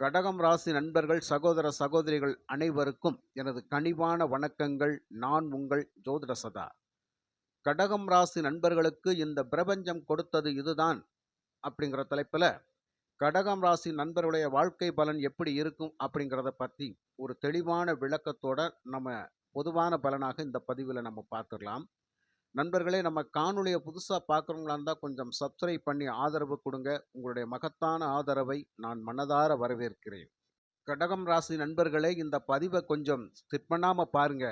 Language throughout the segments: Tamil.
கடகம் ராசி நண்பர்கள், சகோதர சகோதரிகள் அனைவருக்கும் எனது கனிவான வணக்கங்கள். நான் உங்கள் ஜோதிட சதா. கடகம் ராசி நண்பர்களுக்கு இந்த பிரபஞ்சம் கொடுத்தது இதுதான் அப்படிங்கிற தலைப்பில் கடகம் ராசி நண்பர்களுடைய வாழ்க்கை பலன் எப்படி இருக்கும் அப்படிங்கிறத பற்றி ஒரு தெளிவான விளக்கத்தோட நம்ம பொதுவான பலனாக இந்த பதிவில் நம்ம பார்த்துடலாம். நண்பர்களே, நம்ம காணொலியை புதுசாக பார்க்குறவங்களா இருந்தால் கொஞ்சம் சப்ஸ்கிரைப் பண்ணி ஆதரவு கொடுங்க. உங்களுடைய மகத்தான ஆதரவை நான் மனதார வரவேற்கிறேன். கடகம் ராசி நண்பர்களே, இந்த பதிவை கொஞ்சம் ஸ்கிப் பண்ணாமல் பாருங்க.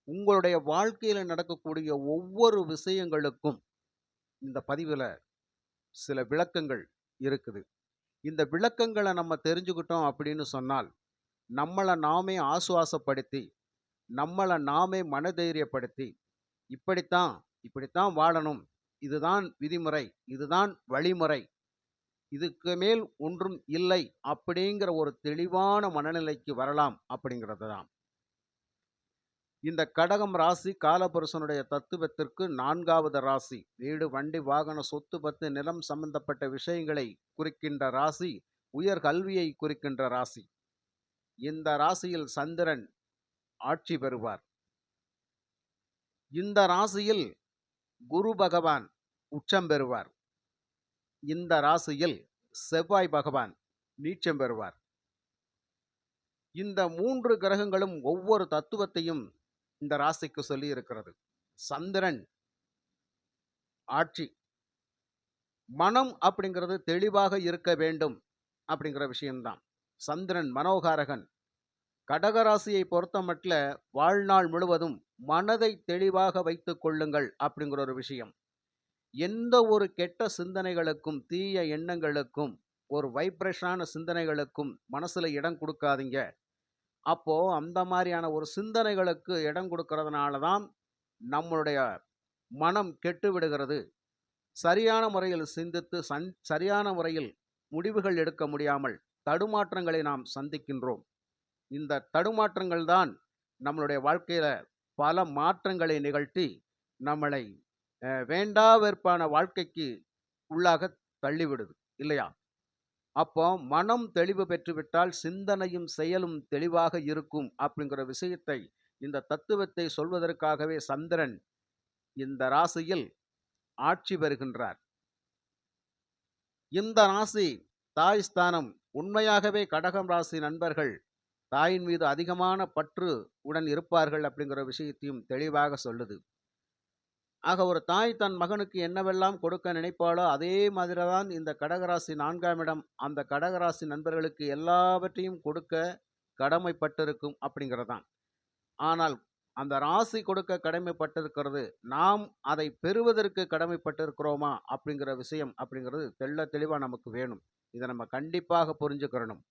உங்களுடைய வாழ்க்கையில் நடக்கக்கூடிய ஒவ்வொரு விஷயங்களுக்கும் இந்த பதிவில் சில விளக்கங்கள் இருக்குது. இந்த விளக்கங்களை நம்ம தெரிஞ்சுக்கிட்டோம் அப்படின்னு சொன்னால் நம்மளை நாமே ஆசுவாசப்படுத்தி, நம்மளை நாமே மனதைரியப்படுத்தி, இப்படித்தான் இப்படித்தான் வாழணும், இதுதான் விதிமுறை, இதுதான் வழிமுறை, இதுக்கு மேல் ஒன்றும் இல்லை அப்படிங்கிற ஒரு தெளிவான மனநிலைக்கு வரலாம் அப்படிங்கிறது தான். இந்த கடகம் ராசி காலபுருஷனுடைய தத்துவத்திற்கு 4வது ராசி. வீடு, வண்டி, வாகன, சொத்து, பத்து, நிலம் சம்பந்தப்பட்ட விஷயங்களை குறிக்கின்ற ராசி. உயர் கல்வியை குறிக்கின்ற ராசி. இந்த ராசியில் சந்திரன் ஆட்சி பெறுவார். இந்த ராசியில் குரு பகவான் உச்சம் பெறுவார். இந்த ராசியில் செவ்வாய் பகவான் நீச்சம் பெறுவார். இந்த 3 கிரகங்களும் ஒவ்வொரு தத்துவத்தையும் இந்த ராசிக்கு சொல்லி இருக்கிறது. சந்திரன் ஆட்சி. மனம் அப்படிங்கிறது தெளிவாக இருக்க வேண்டும் அப்படிங்கிற விஷயம்தான். சந்திரன் மனோகாரகன். கடகராசியை பொறுத்த மட்டும் வாழ்நாள் முழுவதும் மனதை தெளிவாக வைத்துக் கொள்ளுங்கள் அப்படிங்கிற ஒரு விஷயம். எந்த ஒரு கெட்ட சிந்தனைகளுக்கும், தீய எண்ணங்களுக்கும், ஒரு வைப்ரேஷனான சிந்தனைகளுக்கும் மனசுல இடம் கொடுக்காதீங்க. அப்போ அந்த மாதிரியான ஒரு சிந்தனைகளுக்கு இடம் கொடுக்கறதுனால தான் நம்மளுடைய மனம் கெட்டு விடுகிறது. சரியான முறையில் சிந்தித்து சரியான முறையில் முடிவுகள் எடுக்க முடியாமல் தடுமாற்றங்களை நாம் சந்திக்கின்றோம். இந்த தடுமாற்றங்கள் தான் நம்மளுடைய வாழ்க்கையில பல மாற்றங்களை நிகழ்த்தி நம்மளை வேண்டா வெறுப்பான வாழ்க்கைக்கு உள்ளாக தள்ளிவிடுது இல்லையா? அப்போ மனம் தெளிவு பெற்றுவிட்டால் சிந்தனையும் செயலும் தெளிவாக இருக்கும் அப்படிங்கிற விஷயத்தை, இந்த தத்துவத்தை சொல்வதற்காகவே சந்திரன் இந்த ராசியில் ஆட்சி பெறுகின்றார். இந்த ராசி தாய் ஸ்தானம். உண்மையாகவே கடகம் ராசி நண்பர்கள் தாயின் மீது அதிகமான பற்று உடன் இருப்பார்கள் அப்படிங்கிற விஷயத்தையும் தெளிவாக சொல்லுது. ஆக ஒரு தாய் தன் மகனுக்கு என்னவெல்லாம் கொடுக்க நினைப்பாளோ அதே மாதிரிதான் இந்த கடகராசி 4ஆம் இடம் அந்த கடகராசி நண்பர்களுக்கு எல்லாவற்றையும் கொடுக்க கடமைப்பட்டிருக்கும் அப்படிங்கிறதான். ஆனால் அந்த ராசி கொடுக்க கடமைப்பட்டிருக்கிறது, நாம் அதை பெறுவதற்கு கடமைப்பட்டிருக்கிறோமா அப்படிங்கிற விஷயம் அப்படிங்கிறது தெள்ள தெளிவாக நமக்கு வேணும். இதை நம்ம கண்டிப்பாக புரிஞ்சுக்கிறணும்.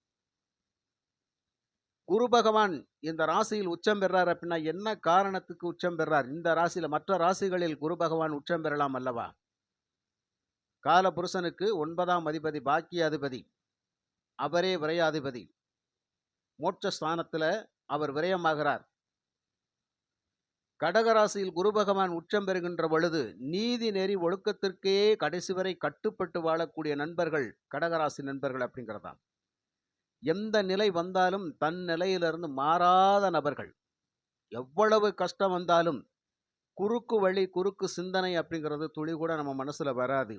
குரு பகவான் இந்த ராசியில் உச்சம் பெறார் அப்படின்னா என்ன காரணத்துக்கு உச்சம் பெறார்? இந்த ராசியில மற்ற ராசிகளில் குரு பகவான் உச்சம் பெறலாம் அல்லவா? கால புருஷனுக்கு 9ஆம் அதிபதி, பாக்கிய அதிபதி, அவரே விரயாதிபதி. மோட்ச ஸ்தானத்துல அவர் விரயமாகிறார். கடகராசியில் குரு பகவான் உச்சம் பெறுகின்ற பொழுது நீதி நெறி ஒழுக்கத்திற்கே கடைசி வரை கட்டுப்பட்டு வாழக்கூடிய நண்பர்கள் கடகராசி நண்பர்கள் அப்படிங்கிறதா. எந்த நிலை வந்தாலும் தன் நிலையிலிருந்து மாறாத நபர்கள். எவ்வளவு கஷ்டம் வந்தாலும் குறுக்கு வழி, குறுக்கு சிந்தனை அப்படிங்கிறது துளி கூட நம்ம மனசுல வராது.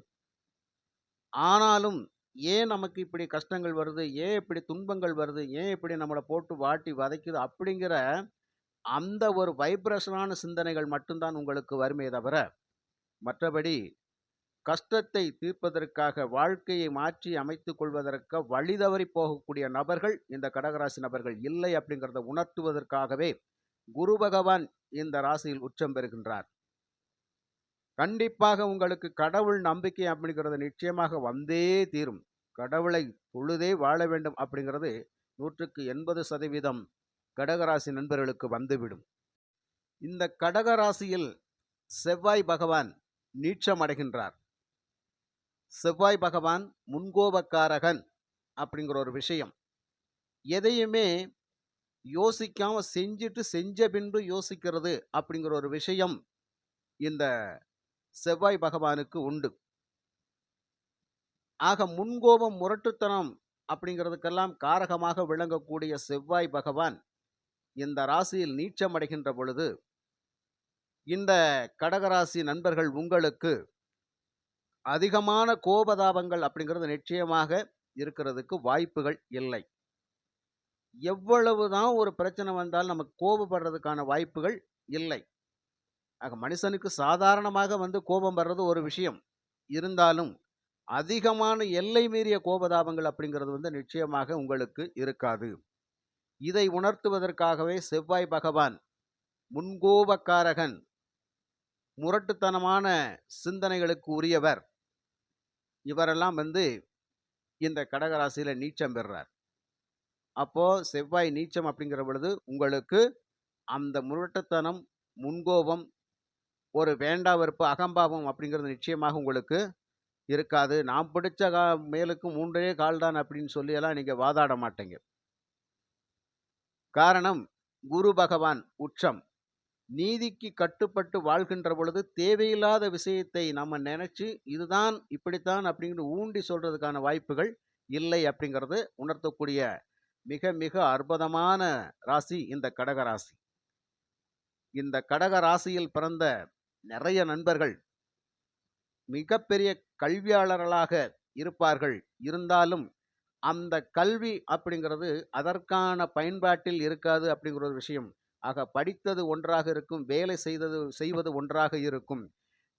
ஆனாலும் ஏன் நமக்கு இப்படி கஷ்டங்கள் வருது, ஏன் இப்படி துன்பங்கள் வருது, ஏன் இப்படி நம்மளை போட்டு வாட்டி வதைக்குது அப்படிங்கிற அந்த ஒரு வைப்ரேஷனான சிந்தனைகள் மட்டும்தான் உங்களுக்கு வருமே தவிர, மற்றபடி கஷ்டத்தை தீர்ப்பதற்காக, வாழ்க்கையை மாற்றி அமைத்துக் கொள்வதற்கு வழி தவறி போகக்கூடிய நபர்கள் இந்த கடகராசி நபர்கள் இல்லை அப்படிங்கிறத உணர்த்துவதற்காகவே குரு பகவான் இந்த ராசியில் உச்சம் பெறுகின்றார். கண்டிப்பாக உங்களுக்கு கடவுள் நம்பிக்கை அப்படிங்கிறது நிச்சயமாக வந்தே தீரும். கடவுளை தொழுதே வாழ வேண்டும் அப்படிங்கிறது 180% கடகராசி நண்பர்களுக்கு வந்துவிடும். இந்த கடகராசியில் செவ்வாய் பகவான் நீச்சம் அடைகின்றார். செவ்வாய் பகவான் முன்கோபக்காரகன் அப்படிங்கிற ஒரு விஷயம். எதையுமே யோசிக்காம செஞ்சுட்டு செஞ்ச பின்பு யோசிக்கிறது அப்படிங்கிற ஒரு விஷயம் இந்த செவ்வாய் பகவானுக்கு உண்டு. ஆக முன்கோபம், முரட்டுத்தனம் அப்படிங்கிறதுக்கெல்லாம் காரகமாக விளங்கக்கூடிய செவ்வாய் பகவான் இந்த ராசியில் நீச்சம் அடைகின்ற பொழுது, இந்த கடகராசி நண்பர்கள் உங்களுக்கு அதிகமான கோபதாபங்கள் அப்படிங்கிறது நிச்சயமாக இருக்கிறதுக்கு வாய்ப்புகள் இல்லை. எவ்வளவுதான் ஒரு பிரச்சனை வந்தாலும் நமக்கு கோபப்படுறதுக்கான வாய்ப்புகள் இல்லை. ஆக மனுஷனுக்கு சாதாரணமாக வந்து கோபம் வர்றது ஒரு விஷயம். இருந்தாலும் அதிகமான எல்லை மீறிய கோபதாபங்கள் அப்படிங்கிறது வந்து நிச்சயமாக உங்களுக்கு இருக்காது. இதை உணர்த்துவதற்காகவே செவ்வாய் பகவான் முன்கோபக்காரகன், முரட்டுத்தனமான சிந்தனைகளுக்கு உரியவர். இவரெல்லாம் வந்து இந்த கடகராசியில நீச்சம் பெறுறார். அப்போ செவ்வாய் நீச்சம் அப்படிங்கிற பொழுது உங்களுக்கு அந்த முரட்டுத்தனம், முன்கோபம், ஒரு வேண்டா வெறுப்பு, அகம்பாவம் அப்படிங்கிறது நிச்சயமாக உங்களுக்கு இருக்காது. நான் பிடிச்ச மேலுக்கு 3 கால் தான் அப்படின்னு சொல்லியெல்லாம் நீங்க வாதாட மாட்டீங்க. காரணம், குரு பகவான் உச்சம். நீதிக்கு கட்டுப்பட்டு வாழ்கின்ற பொழுது தேவையில்லாத விஷயத்தை நம்ம நினைச்சு இதுதான் இப்படித்தான் அப்படிங்கிற ஊண்டி சொல்றதுக்கான வாய்ப்புகள் இல்லை அப்படிங்கிறது உணர்த்தக்கூடிய மிக மிக அற்புதமான ராசி இந்த கடக ராசி. இந்த கடக ராசியில் பிறந்த நிறைய நண்பர்கள் மிகப்பெரிய கல்வியாளர்களாக இருப்பார்கள். இருந்தாலும் அந்த கல்வி அப்படிங்கிறது அதற்கான பயன்பாட்டில் இருக்காது அப்படிங்கிற ஒரு விஷயம். ஆக படித்தது ஒன்றாக இருக்கும், வேலை செய்வது ஒன்றாக இருக்கும்.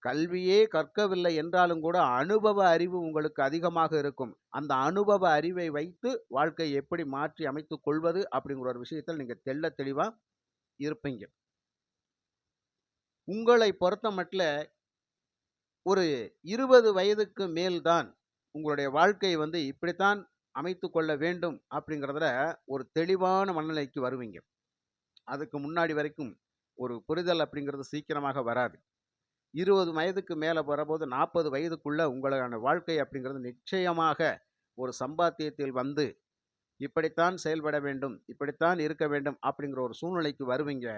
கல்வியே கற்கவில்லை என்றாலும் கூட அனுபவ அறிவு உங்களுக்கு அதிகமாக இருக்கும். அந்த அனுபவ அறிவை வைத்து வாழ்க்கையை எப்படி மாற்றி அமைத்துக் கொள்வது அப்படிங்கிற ஒரு விஷயத்தில் நீங்க தெள்ளத் தெளிவா இருப்பீங்க. உங்களை பொறுத்தமட்டில ஒரு 20 வயதுக்கு மேல்தான் உங்களுடைய வாழ்க்கை வந்து இப்படித்தான் அமைத்துக் கொள்ள வேண்டும் அப்படிங்கிறதுல ஒரு தெளிவான மனநிலைக்கு வருவீங்க. அதுக்கு முன்னாடி வரைக்கும் ஒரு புரிதல் அப்படிங்கிறது சீக்கிரமாக வராது. 20 வயதுக்கு மேலே வரும்போது 40 வயதுக்குள்ள உங்களுக்கான வாழ்க்கை அப்படிங்கிறது நிச்சயமாக ஒரு சம்பாத்தியத்தில் வந்து இப்படித்தான் செயல்பட வேண்டும், இப்படித்தான் இருக்க வேண்டும் அப்படிங்கிற ஒரு சூழ்நிலைக்கு வருவீங்க.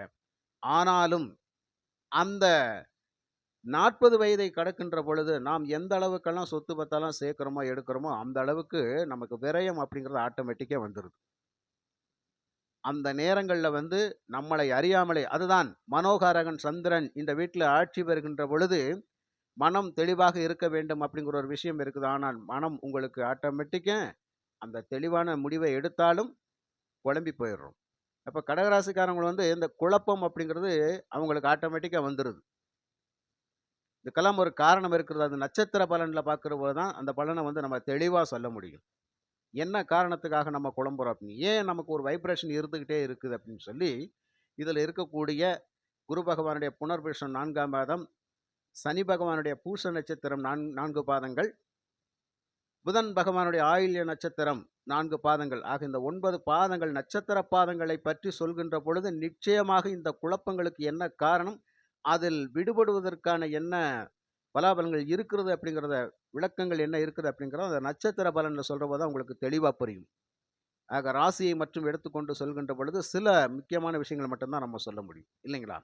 ஆனாலும் அந்த 40 வயதை கடக்கின்ற பொழுது நாம் எந்த அளவுக்கெல்லாம் சொத்து பத்தெல்லாம் சேர்க்கிறோமோ, எடுக்கிறோமோ அந்த அளவுக்கு நமக்கு விரயம் அப்படிங்கிறது ஆட்டோமேட்டிக்கா வந்துருது. அந்த நேரங்கள்ல வந்து நம்மளை அறியாமலே அதுதான் மனோகாரகன் சந்திரன் இந்த வீட்ல ஆட்சி பெறுகின்ற பொழுது, மனம் தெளிவாக இருக்க வேண்டும் அப்படிங்கிற ஒரு விஷயம் இருக்குது. ஆனால் மனம் உங்களுக்கு ஆட்டோமேட்டிக்கா அந்த தெளிவான முடிவை எடுத்தாலும் குழம்பி போயிடுறோம். அப்ப கடகராசிக்காரங்க வந்து இந்த குழப்பம் அப்படிங்கிறது அவங்களுக்கு ஆட்டோமேட்டிக்கா வந்துருது. இதுக்கெல்லாம் ஒரு காரணம் இருக்கிறது. அது நட்சத்திர பலன்ல பார்க்கிற போது தான் அந்த பலனை வந்து நம்ம தெளிவா சொல்ல முடியும். என்ன காரணத்துக்காக நம்ம குழம்புறோம் அப்படின்னு, ஏன் நமக்கு ஒரு வைப்ரேஷன் இருந்துகிட்டே இருக்குது அப்படின்னு சொல்லி, இதில் இருக்கக்கூடிய குரு பகவானுடைய புனர்பூசம் 4ஆம் பாதம், சனி பகவானுடைய பூச நட்சத்திரம் 4 பாதங்கள், புதன் பகவானுடைய ஆயில்ய நட்சத்திரம் 4 பாதங்கள் ஆக இந்த 9 பாதங்கள் நட்சத்திர பாதங்களை பற்றி சொல்கின்ற பொழுது நிச்சயமாக இந்த குழப்பங்களுக்கு என்ன காரணம், அதில் விடுபடுவதற்கான என்ன பலாபலன்கள் இருக்கிறது அப்படிங்கிறத விளக்கங்கள் என்ன இருக்குது அப்படிங்கிறத அந்த நட்சத்திர பலனில் சொல்கிற போது தான் உங்களுக்கு தெளிவாக புரியும். ஆக ராசியை மற்றும் எடுத்துக்கொண்டு சொல்கின்ற பொழுது சில முக்கியமான விஷயங்கள் மட்டும்தான் நம்ம சொல்ல முடியும் இல்லைங்களா?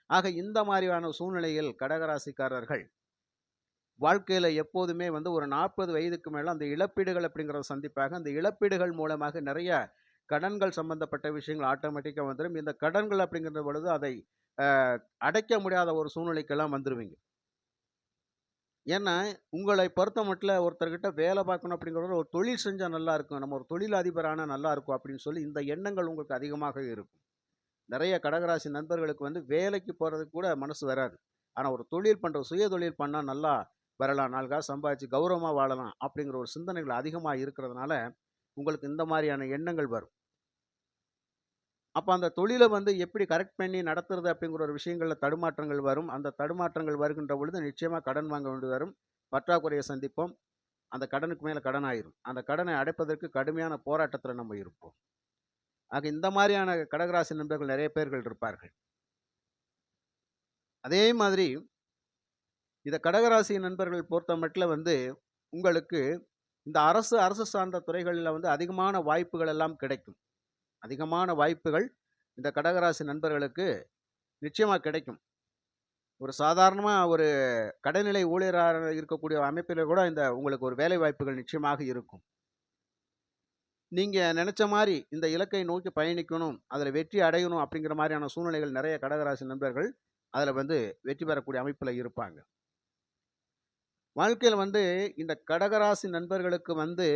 ஆக இந்த மாதிரியான சூழ்நிலையில் கடகராசிக்காரர்கள் வாழ்க்கையில எப்போதுமே வந்து ஒரு 40 வயதுக்கு மேல அந்த இழப்பீடுகள் அப்படிங்கிறத சந்திப்பாங்க. அந்த இழப்பீடுகள் மூலமாக நிறைய கடன்கள் சம்பந்தப்பட்ட விஷயங்கள் ஆட்டோமேட்டிக்கா வந்துரும். இந்த கடன்கள் அப்படிங்கின்ற பொழுது அதை அ அடைக்க முடியாத ஒரு சூழ்நிலைக்கெல்லாம் வந்துருவீங்க. ஏன்னா, உங்களை பொறுத்தமட்டில ஒருத்தர்கிட்ட வேலை பார்க்கணும் அப்படிங்கிறது ஒரு தொழில் செஞ்சா நல்லா இருக்கும். நம்ம ஒரு தொழில் அதிபர் ஆனா நல்லா இருக்கும் அப்படின்னு சொல்லி இந்த எண்ணங்கள் உங்களுக்கு அதிகமாக இருக்கும். நிறைய கடகராசி நண்பர்களுக்கு வந்து வேலைக்கு போறதுக்கு கூட மனசு வராது. ஆனா ஒரு தொழில் சுய தொழில் பண்ணா நல்லா வரலாம். 4 காசு சம்பாதிச்சு கௌரவமா வாழலாம் அப்படிங்கிற ஒரு சிந்தனைகள் அதிகமா இருக்கிறதுனால, உங்களுக்கு இந்த மாரியான எண்ணங்கள் வரும். அப்ப அந்த தொழில வந்து எப்படி கரெக்ட் பண்ணி நடத்துறது அப்படிங்கிற ஒரு விஷயங்கள்ல தடுமாற்றங்கள் வரும். அந்த தடுமாற்றங்கள் வருகின்ற பொழுது நிச்சயமா கடன் வாங்க வேண்டி வரும். பற்றாக்குறைய சந்திப்போம். அந்த கடனுக்கு மேல கடன் ஆயிரும். அந்த கடனை அடைப்பதற்கு கடுமையான போராட்டத்துல நம்ம இருப்போம். ஆக இந்த மாரியான கடகராசி நண்பர்கள் நெறைய பேர்கள் இருப்பார்கள். அதே மாதிரி இத கடகராசி நண்பர்கள் பொறுத்தமட்டில வந்து உங்களுக்கு இந்த அரசு சார்ந்த துறைகள்ல வந்து அதிகமான வாய்ப்புகள் எல்லாம் கிடைக்கும். அதிகமான வாய்ப்புகள் இந்த கடகராசி நண்பர்களுக்கு நிச்சயமா கிடைக்கும். ஒரு சாதாரணமா ஒரு கடைநிலை ஊழியரா இருக்கக்கூடிய அமைப்பில கூட இந்த உங்களுக்கு ஒரு வேலை வாய்ப்புகள் நிச்சயமாக இருக்கும். நீங்க நெனச்ச மாரி இந்த இலக்கை நோக்கி பயணிக்கணும், அதில வெற்றி அடையணும் அப்படிங்கிற மாரியான சூழ்நிலைகள் நெறைய கடகராசி நண்பர்கள் அதில வந்து வெற்றி பெறக்கூடிய அமைப்பில இருப்பாங்க. வாழ்க்கையில வந்து இந்த கடகராசி நண்பர்களுக்கு வந்து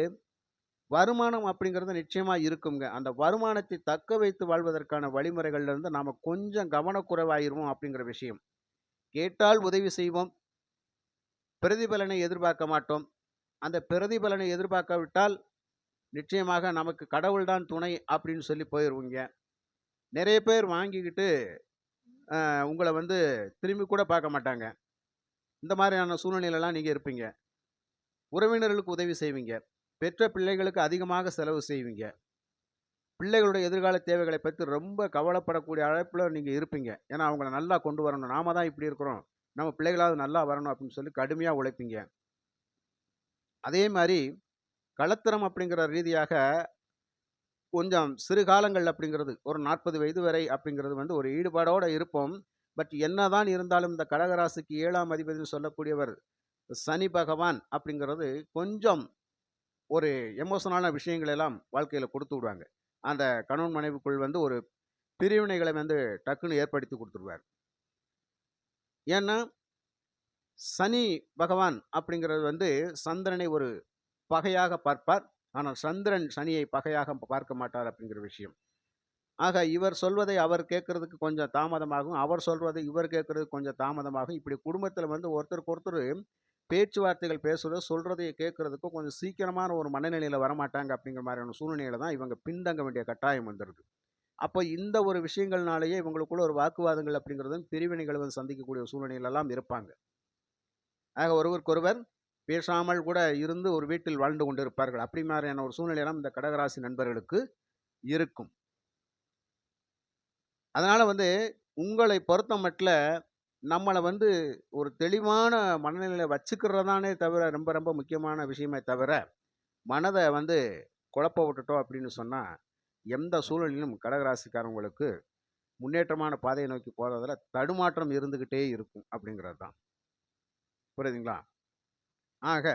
வருமானம் அப்படிங்கிறது நிச்சயமா இருக்குங்க. அந்த வருமானத்தை தக்க வைத்து வாழ்வதற்கான வழிமுறைகள்ல இருந்து நாம கொஞ்சம் கவனக்குறைவாயிருவோம் அப்படிங்கிற விஷயம். கேட்டால் உதவி செய்வோம். பிரதிபலனை எதிர்பார்க்க மாட்டோம். அந்த பிரதிபலனை எதிர்பார்க்காவிட்டால், நிச்சயமாக நமக்கு கடவுள் தான் துணை அப்படின்னு சொல்லி போயிருவீங்க. நெறைய பேர் வாங்கிக்கிட்டு உங்கள வந்து திரும்பி கூட பார்க்க மாட்டாங்க. இந்த மாரியான சூழ்நிலையிலலாம் நீங்க இருப்பீங்க. உறவினர்களுக்கு உதவி செய்வீங்க. பெற்ற பிள்ளைகளுக்கு அதிகமாக செலவு செய்வீங்க. பிள்ளைகளுடைய எதிர்கால தேவைகளை பத்தி ரொம்ப கவலைப்படக்கூடிய அளப்புல நீங்க இருப்பீங்க. ஏன்னா, அவங்கள நல்லா கொண்டு வரணும். நாம தான் இப்படி இருக்கிறோம். நம்ம பிள்ளைகளாவது நல்லா வரணும் அப்படின்னு சொல்லி கடுமையா உழைப்பீங்க. அதே மாரி கலத்திரம் அப்படிங்கிற ரீதியாக கொஞ்சம் சிறு காலங்கள் அப்படிங்கிறது ஒரு 40 வயது வரை அப்படிங்கிறது வந்து ஒரு ஈடுபாடோட இருப்போம். பட் என்னதான் இருந்தாலும் இந்த கடகராசிக்கு 7ஆம் அதிபதின்னு சொல்லக்கூடியவர் சனி பகவான் அப்படிங்கிறது கொஞ்சம் ஒரு எமோஷனலான விஷயங்கள் எல்லாம் வாழ்க்கையில குடுத்து விடுவாங்க. அந்த கணவன் மனைவிக்குள் வந்து ஒரு பிரிவினைகளை வந்து டக்குன்னு ஏற்படுத்தி குடுத்துருவார். ஏன்னா, சனி பகவான் அப்படிங்கிறது வந்து சந்திரனை ஒரு பகையாக பார்ப்பார். ஆனால் சந்திரன் சனியை பகையாக பார்க்க மாட்டார் அப்படிங்கிற விஷயம். ஆக இவர் சொல்வதை அவர் கேட்கறதுக்கு கொஞ்சம் தாமதமாகும். அவர் சொல்வதை இவர் கேட்கறதுக்கு கொஞ்சம் தாமதமாகும். இப்படி குடும்பத்தில வந்து ஒருத்தருக்கு ஒருத்தர் பேச்சுவார்த்தைகள் பேசுறது, சொல்றதை கேட்கறதுக்கும் கொஞ்சம் சீக்கிரமான ஒரு மனநிலையில வரமாட்டாங்க அப்படிங்கிற மாரியான சூழ்நிலையில தான் இவங்க பின்தங்க வேண்டிய கட்டாயம் வந்துருது. அப்ப இந்த ஒரு விஷயங்கள்னாலேயே இவங்களுக்குள்ள ஒரு வாக்குவாதங்கள் அப்படிங்கிறதும், பிரிவினைகள் வந்து சந்திக்கக்கூடிய சூழ்நிலையிலலாம் இருப்பாங்க. ஆக ஒருவருக்கொருவர் பேசாமல் கூட இருந்து ஒரு வீட்டில் வாழ்ந்து கொண்டிருப்பார்கள். அப்படி மாரியான ஒரு சூழ்நிலையெல்லாம் இந்த கடகராசி நண்பர்களுக்கு இருக்கும். அதனால வந்து உங்களை பொறுத்தமட்ல நம்மள வந்து ஒரு தெளிவான மனநிலையில வச்சுக்கிறது தானே தவிர ரொம்ப ரொம்ப முக்கியமான விஷயமே தவிர, மனத வந்து குழப்ப விட்டுட்டோம் அப்படின்னு சொன்னா, எந்த சூழலிலும் கடகராசிக்காரங்களுக்கு முன்னேற்றமான பாதையை நோக்கி போறதுல தடுமாற்றம் இருந்துகிட்டே இருக்கும் அப்படிங்கிறது தான். புரியுதுங்களா? ஆக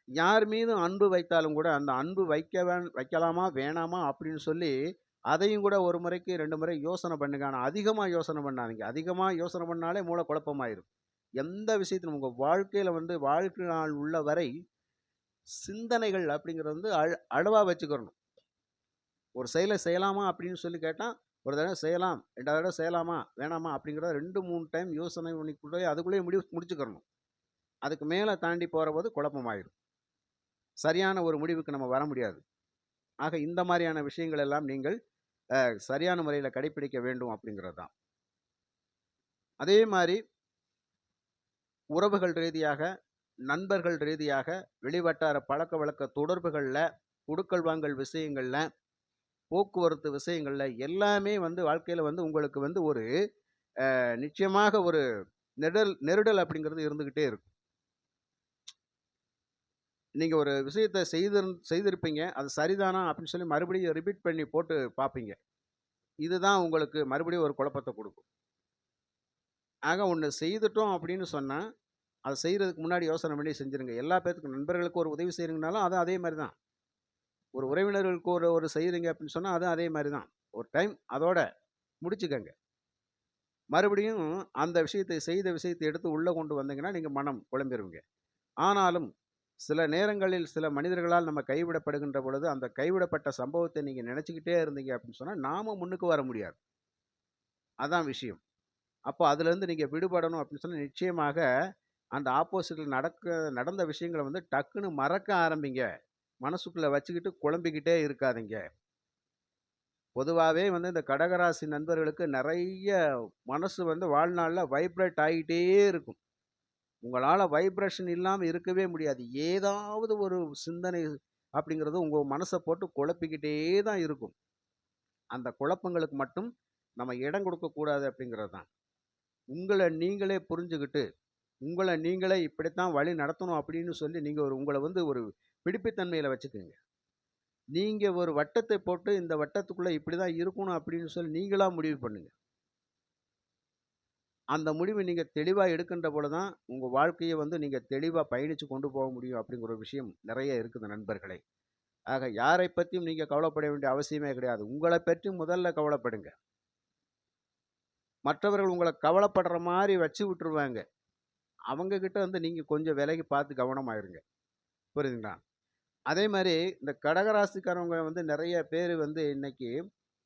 யார் மீதும் அன்பு வைத்தாலும் கூட, அந்த அன்பு வைக்கலாமா? வேணாமா? அப்படின்னு சொல்லி, அதையும் கூட 1 முறைக்கு 2 முறை யோசனை பண்ணுங்க. ஆனா அதிகமா யோசனை பண்ணாதீங்க. அதிகமா யோசனை பண்ணாலே மூளை குழப்பமாயிரும். எந்த விஷயத்திலும் உங்க வாழ்க்கையில வந்து வாழ்க்கை நாள் உள்ள வரை சிந்தனைகள் அப்படிங்கிறது வந்து அளவா வச்சுக்கிறணும். ஒரு செயலை செய்யலாமா? அப்படின்னு சொல்லி கேட்டா, ஒரு தடவ செய்யலாம். 2வது தடவ செய்யலாமா? வேணாமா? அப்படிங்கிறத 2, 3 டைம் யோசனை பண்ணிக்குள்ளயே அதுக்குள்ளேயே முடிச்சுக்கிறணும். அதுக்கு மேல தாண்டி போறபோது குழப்பமாயிரும். சரியான ஒரு முடிவுக்கு நம்ம வர முடியாது. ஆக இந்த மாரியான விஷயங்கள் எல்லாம் நீங்கள் சரியான முறையில கடைப்பிடிக்க வேண்டும் அப்படிங்கிறது தான். அதே மாரி உறவுகள் ரீதியாக, நண்பர்கள் ரீதியாக, வெளிவட்டார பழக்கவழக்க தொடர்புகள்ல, குடுக்கல் வாங்கல் விஷயங்கள்ல, போக்குவரத்து விஷயங்கள்ல எல்லாமே வந்து வாழ்க்கையில வந்து உங்களுக்கு வந்து ஒரு நிச்சயமாக ஒரு நெருடல் அப்படிங்கிறது இருந்துகிட்டே இருக்கும். நீங்க ஒரு விஷயத்த செய்திருப்பீங்க. அது சரிதானா அப்படின்னு சொல்லி மறுபடியும் ரிப்பீட் பண்ணி போட்டு பார்ப்பீங்க. இதுதான் உங்களுக்கு மறுபடியும் ஒரு குழப்பத்த குடுக்கும். ஆக ஒண்ணு செய்துட்டோம் அப்படின்னு சொன்னா, அத செய்றதுக்கு முன்னாடி யோசனை பண்ணி செஞ்சுருங்க. எல்லா பேத்துக்கும் நண்பர்களுக்கு ஒரு உதவி செய்றீங்கனாலும், அதுவும் அதே மாரி தான். ஒரு உறவினர்களுக்கு ஒரு ஒரு செய்றீங்க அப்படின்னு சொன்னா, அதுவும் அதே மாரி தான். ஒரு டைம் அதோட முடிச்சுக்கங்க. மறுபடியும் அந்த செய்த விஷயத்த எடுத்து உள்ள கொண்டு வந்தீங்கன்னா, நீங்க மனம் குழம்பிருவீங்க. ஆனாலும், சில நேரங்களில் சில மனிதர்களால் நம்ம கைவிடப்படுகின்ற பொழுது, அந்த கைவிடப்பட்ட சம்பவத்த நீங்க நெனச்சுக்கிட்டே இருந்தீங்க அப்படின்னு சொன்னா, நாம முன்னுக்கு வர முடியாது. அதான் விஷயம். அப்போ அதிலிருந்து நீங்க விடுபடணும் அப்படின்னு சொன்னா, நிச்சயமாக அந்த ஆப்போசிட்ல நடந்த விஷயங்கள வந்து டக்குன்னு மறக்க ஆரம்பிங்க. மனசுக்குள்ள வச்சுக்கிட்டு குழம்பிக்கிட்டே இருக்காதீங்க. பொதுவாவே வந்து இந்த கடகராசி நண்பர்களுக்கு நெறைய மனசு வந்து வாழ்நாள்ல வைப்ரேட் ஆகிட்டே இருக்கும். உங்களால வைப்ரேஷன் இல்லாம இருக்கவே முடியாது. ஏதாவது ஒரு சிந்தனை அப்படிங்கிறது உங்க மனச போட்டு குழப்பிக்கிட்டே தான் இருக்கும். அந்த குழப்பங்களுக்கு மட்டும் நம்ம இடம் கொடுக்கக்கூடாது அப்படிங்கிறது தான். உங்கள நீங்களே புரிஞ்சுகிட்டு, உங்கள நீங்களே இப்படித்தான் வழி நடத்தணும் அப்படின்னு சொல்லி நீங்க உங்கள வந்து ஒரு பிடிப்புத்தன்மையில வச்சுக்கங்க. நீங்க ஒரு வட்டத்தை போட்டு இந்த வட்டத்துக்குள்ள இப்படிதான் இருக்கணும் அப்படின்னு சொல்லி நீங்களா முடிவு பண்ணுங்க. அந்த முடிவு நீங்க தெளிவா எடுக்கின்ற பொழுது தான், உங்க வாழ்க்கைய வந்து நீங்க தெளிவா பயணிச்சு கொண்டு போக முடியும் அப்படிங்கிற ஒரு விஷயம் நெறைய இருக்குது நண்பர்களே. ஆக யாரை பற்றியும் நீங்க கவலைப்பட வேண்டிய அவசியமே கிடையாது. உங்கள பற்றி முதல்ல கவலைப்படுங்க. மற்றவர்கள் உங்கள கவலைப்படுற மாரி வச்சு விட்டுருவாங்க. அவங்க கிட்ட வந்து நீங்க கொஞ்சம் விலகி பார்த்து கவனமா இருங்க. புரியுதுங்களா? அதே மாரி இந்த கடகராசிக்காரவங்க வந்து நெறைய பேரு வந்து இன்னைக்கு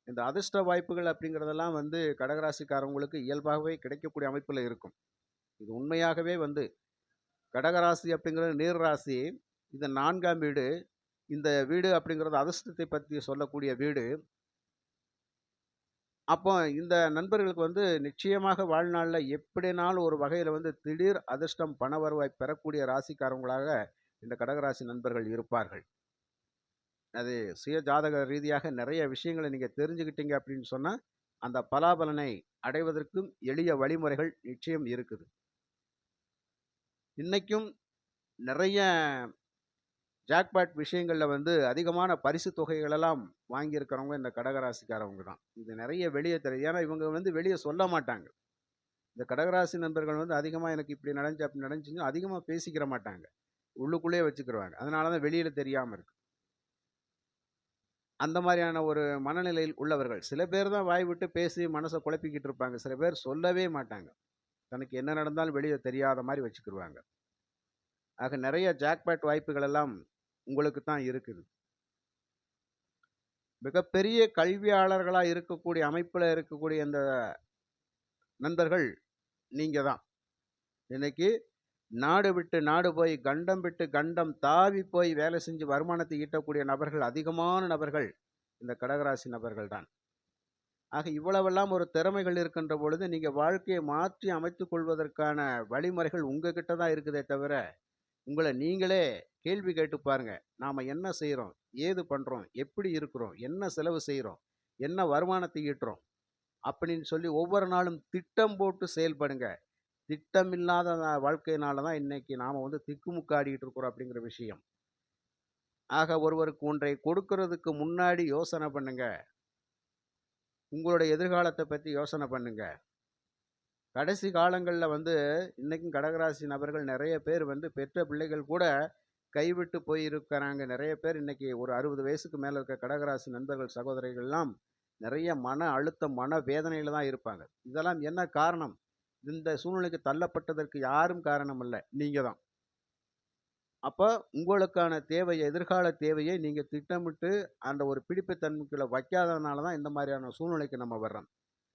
இந்த அதிர்ஷ்ட வாய்ப்புகள் அப்படிங்கிறதெல்லாம் வந்து கடகராசிக்காரவங்களுக்கு இயல்பாகவே கிடைக்கக்கூடிய அமைப்புல இருக்கும். இது உண்மையாகவே வந்து கடகராசி அப்படிங்கிறது நீர் ராசி. இது 4ஆம் வீடு. இந்த வீடு அப்படிங்கிறது அதிர்ஷ்டத்தை பத்தி சொல்லக்கூடிய வீடு. அப்போ இந்த நண்பர்களுக்கு வந்து நிச்சயமாக வாழ்நாள்ல எப்படினாலும் ஒரு வகையில வந்து திடீர் அதிர்ஷ்டம், பண வருவாய் பெறக்கூடிய ராசிக்காரவங்களாக இந்த கடகராசி நண்பர்கள் இருப்பார்கள். அது சுய ஜாதக ரீதியாக நிறைய விஷயங்கள நீங்க தெரிஞ்சுக்கிட்டீங்க அப்படின்னு சொன்னா, அந்த பலாபலனை அடைவதற்கும் எளிய வழிமுறைகள் நிச்சயம் இருக்குது. இன்னைக்கும் நிறைய ஜாக்பாட் விஷயங்கள்ல வந்து அதிகமான பரிசு தொகைகளெல்லாம் வாங்கியிருக்கிறவங்க இந்த கடகராசிக்காரவங்க தான். இது நிறைய வெளிய தெரியும். ஏன்னா இவங்க வந்து வெளிய சொல்ல மாட்டாங்க. இந்த கடகராசி நண்பர்கள் வந்து அதிகமா எனக்கு இப்படி நடந்துச்சு, அப்படி நடந்துச்சுன்னு அதிகமா பேசிக்கிற மாட்டாங்க. உள்ளுக்குள்ளேயே வச்சுக்கிருவாங்க. அதனால தான் வெளியில தெரியாம இருக்கு. அந்த மாரியான ஒரு மனநிலையில் உள்ளவர்கள். சில பேர் தான் வாய் விட்டு பேசி மனச குழப்பிக்கிட்டு இருப்பாங்க. சில பேர் சொல்லவே மாட்டாங்க. தனக்கு என்ன நடந்தாலும் வெளிய தெரியாத மாரி வச்சுக்கிருவாங்க. ஆக நெறைய ஜாக்பாட் வாய்ப்புகள் எல்லாம் உங்களுக்கு தான் இருக்குது. மிகப்பெரிய கல்வியாளர்களா இருக்கக்கூடிய அமைப்புல இருக்கக்கூடிய இந்த நண்பர்கள் நீங்க தான். இன்னைக்கு நாடு விட்டு நாடு போய், கண்டம் விட்டு கண்டம் தாவி போய் வேலை செஞ்சு வருமானத்தை ஈட்டக்கூடிய நபர்கள், அதிகமான நபர்கள் இந்த கடகராசி நபர்கள் தான். ஆக இவ்வளவெல்லாம் ஒரு திறமைகள் இருக்கின்ற பொழுது, நீங்க வாழ்க்கையை மாற்றி அமைத்துக் கொள்வதற்கான வழிமுறைகள் உங்ககிட்ட தான் இருக்குதே தவிர, உங்கள நீங்களே கேள்வி கேட்டு பாருங்க. நாம என்ன செய்றோம்? ஏது பண்றோம்? எப்படி இருக்கிறோம்? என்ன செலவு செய்றோம்? என்ன வருமானத்தை ஈட்டுறோம்? அப்படின்னு சொல்லி ஒவ்வொரு நாளும் திட்டம் போட்டு செயல்படுங்க. திட்டமில்லாத வாழ்க்கையினால தான் இன்னைக்கு நாம வந்து திக்குமுக்காடிட்டு இருக்கிறோம் அப்படிங்கிற விஷயம். ஆக ஒருவருக்கு ஒன்றை கொடுக்கறதுக்கு முன்னாடி யோசனை பண்ணுங்க. உங்களுடைய எதிர்காலத்த பத்தி யோசனை பண்ணுங்க. கடைசி காலங்கள்ல வந்து இன்னைக்கும் கடகராசி நபர்கள் நெறைய பேர் வந்து பெற்ற பிள்ளைகள் கூட கைவிட்டு போயிருக்கிறாங்க. நெறைய பேர் இன்னைக்கு ஒரு 60 வயசுக்கு மேல இருக்க கடகராசி நண்பர்கள், சகோதரிகள்லாம் நெறைய மன அழுத்தம், மன வேதனையில தான் இருப்பாங்க. இதெல்லாம் என்ன காரணம்? இந்த சூழ்நிலைக்கு தள்ளப்பட்டதற்கு யாரும் காரணம் இல்ல. நீங்க தான். அப்ப உங்களுக்கான தேவைய எதிர்கால தேவையை நீங்க திட்டமிட்டு அந்த ஒரு பிடிப்புத்தன்மைக்குள்ள வைக்காததுனால தான் இந்த மாதிரியான சூழ்நிலைக்கு நம்ம வர்றோம்.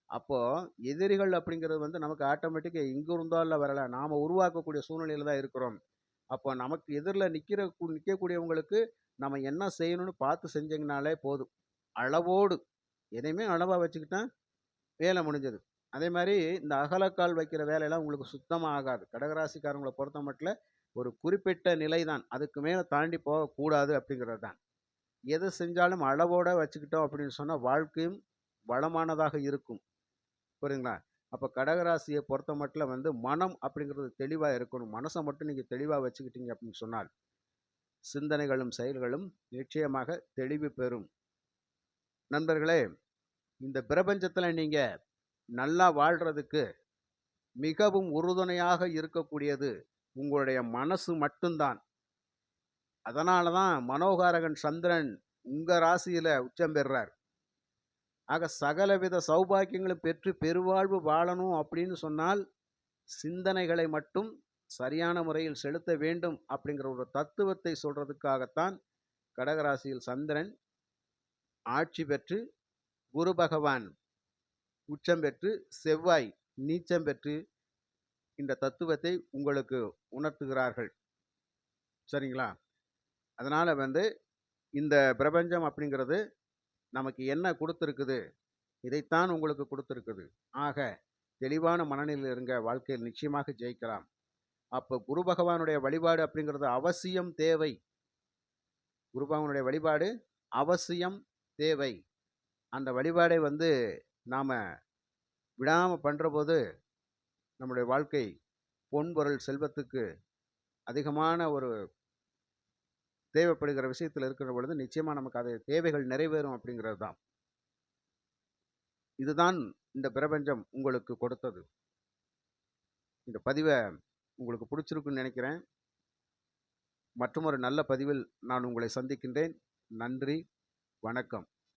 அப்போ எதிரிகள் அப்படிங்கிறது வந்து நமக்கு ஆட்டோமேட்டிக்கா எங்க இருந்தாலும் வரல. நாம உருவாக்கக்கூடிய சூழ்நிலையில தான் இருக்கிறோம். அப்போ நமக்கு எதிர்ல நிக்கக்கூடியவங்களுக்கு நம்ம என்ன செய்யணும்னு பார்த்து செஞ்சீங்கனாலே போதும். அளவோடு எதையுமே அளவா வச்சுக்கிட்டா வேலை முடிஞ்சது. அதே மாரி இந்த அகலக்கால் வைக்கிற வேலையெல்லாம் உங்களுக்கு சுத்தமா ஆகாது. கடகராசிக்காரங்கள பொறுத்தமட்டில ஒரு குறிப்பிட்ட நிலை தான். அதுக்கு மேல தாண்டி போகக்கூடாது அப்படிங்கிறது தான். எது செஞ்சாலும் அளவோட வச்சுக்கிட்டோம் அப்படின்னு சொன்னா வாழ்க்கையும் வளமானதாக இருக்கும். புரியுதுங்களா? அப்ப கடகராசிய பொறுத்தமட்டில வந்து மனம் அப்படிங்கிறது தெளிவா இருக்கணும். மனச மட்டும் நீங்க தெளிவா வச்சுக்கிட்டீங்க அப்படின்னு சொன்னால், சிந்தனைகளும், செயல்களும் நிச்சயமாக தெளிவு பெறும். நண்பர்களே, இந்த பிரபஞ்சத்துல நீங்க நல்லா வாழ்றதுக்கு மிகவும் உறுதுணையாக இருக்கக்கூடியது உங்களுடைய மனசு மட்டும்தான். அதனால தான் மனோகாரகன் சந்திரன் உங்க ராசியில உச்சம் பெறுறார். ஆக சகலவித சௌபாக்கியங்களும் பெற்று பெருவாழ்வு வாழணும் அப்படின்னு சொன்னால், சிந்தனைகளை மட்டும் சரியான முறையில் செலுத்த வேண்டும் அப்படிங்கிற ஒரு தத்துவத்தை சொல்றதுக்காகத்தான் கடகராசியில் சந்திரன் ஆட்சி பெற்று, குரு பகவான் உச்சம் பெற்று, செவ்வாய் நீச்சம் பெற்று இந்த தத்துவத்தை உங்களுக்கு உணர்த்துகிறார்கள். சரிங்களா? அதனால வந்து இந்த பிரபஞ்சம் அப்படிங்கிறது நமக்கு என்ன குடுத்திருக்குது? இதைத்தான் உங்களுக்கு குடுத்திருக்குது. ஆக தெளிவான மனநிலையில் இருங்க. வாழ்க்கையில் நிச்சயமாக ஜெயிக்கலாம். அப்ப குரு பகவானுடைய வழிபாடு அப்படிங்கிறது அவசியம் தேவை. குரு பகவானுடைய வழிபாடு அவசியம் தேவை. அந்த வழிபாடை வந்து நாம விடாம பண்றபோது, நம்முடைய வாழ்க்கை பொன், பொருள், செல்வத்துக்கு அதிகமான ஒரு தேவைப்படுகிற விஷயத்துல இருக்கிற பொழுது, நிச்சயமா நமக்கு அது தேவைகள் நிறைவேறும் அப்படிங்கிறது தான். இதுதான் இந்த பிரபஞ்சம் உங்களுக்கு கொடுத்தது. இந்த பதிவ உங்களுக்கு பிடிச்சிருக்குன்னு நினைக்கிறேன். மற்றுமொரு நல்ல பதிவில் நான் உங்களை சந்திக்கின்றேன். நன்றி, வணக்கம்.